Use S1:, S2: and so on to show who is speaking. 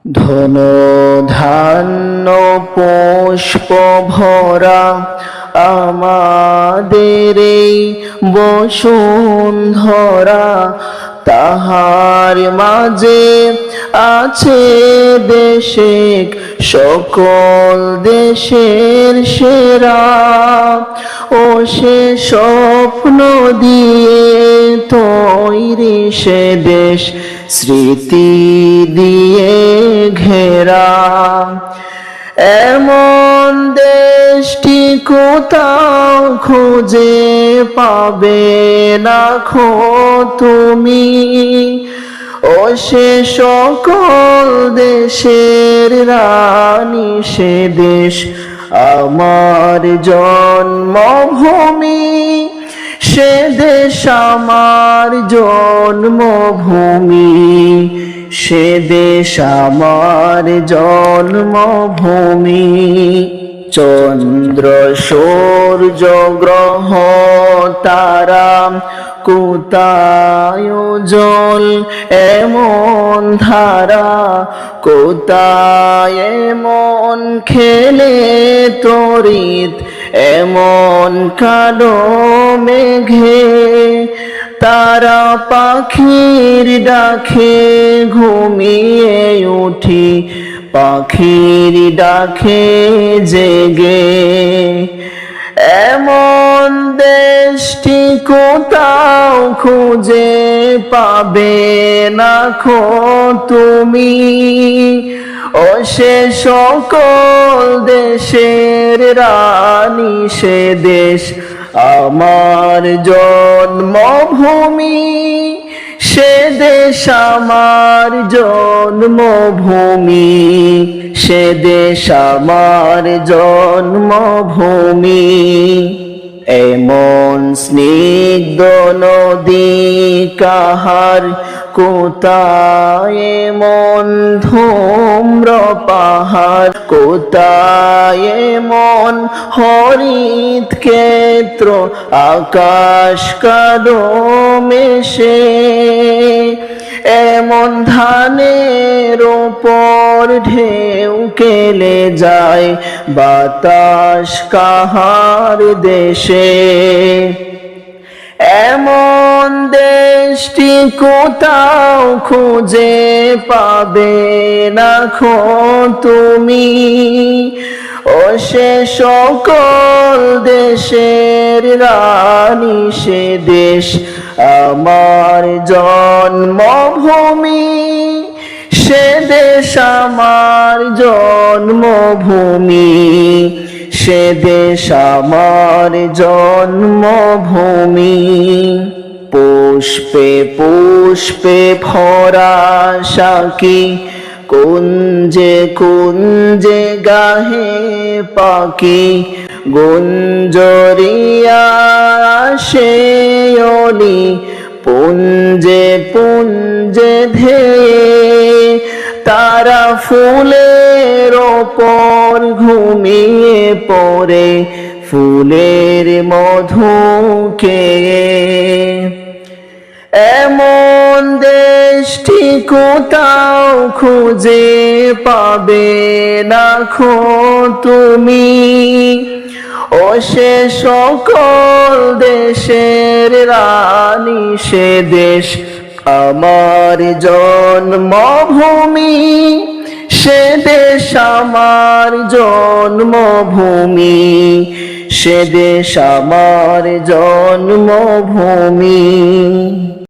S1: ধন ধান্য পুষ্প ভরা আমাদের এই বসুন্ধরা, তাহার মাঝে আছে দেশে সকল দেশের সেরা। ও সে স্বপ্ন দিয়ে তৈরি সে দেশ, স্মৃতি দিয়ে ঘেরা। এমন দেশটি কোথাও খুঁজে পাবে না খো তুমি। ও সে সকল দেশের রানী, সে দেশ আমার জন্মভূমি। সে দেশ আমার জন্মভূমি, সে দেশ আমার জন্মভূমি। চন্দ্র সূর্য গ্রহ তারা কোথায় জল এমন ধারা, কোথায় এমন খেলে তড়িৎ এমন কালো মেঘে। তারা পাখির ডাকে ঘুমিয়ে উঠি, পাখির ডাকে জেগে। এমন দেশটি কোথাও খুঁজে পাবে না খো তুমি। ও সে সকল দেশের রানী, সে দেশ আমার জন্মভূমি। সে দেশ আমার জন্মভূমি, সে দেশ আমার জন্মভূমি। এমন স্নিগ্ধ নদী কাহার, কোথায় এমন ধূম্র পাহাড়, কোথায় এমন হরিত ক্ষেত্র আকাশ কালো মেশে। এমন ধানের ওপর ঢেউ খেলে যায় বাতাস কাহার দেশে। এমন দেশটি কোথাও খুঁজে পাবে না খো তুমি। ও সে সকল দেশের রানী, সে দেশ আমার জন্মভূমি। সে দেশ আমার জন্মভূমি, সে দেশ আমার জন্মভূমি। পুষ্পে পুষ্পে ভরা সাকি, কুঞ্জে কুঞ্জে গাহে পাখি। গুঞ্জরিয়া আসে অলি, পুঞ্জে পুঞ্জে ধেয়ে। তারা ফুলের ওপর ঘুমিয়ে পড়ে, ফুলের মধু খেয়ে। এমন দেশটি কোথাও খুঁজে পাবে না খো তুমি। ও সে সকল দেশের রানী, সে দেশ আমার জন্মভূমি। সে দেশ আমার জন্মভূমি, সে দেশ আমার জন্মভূমি।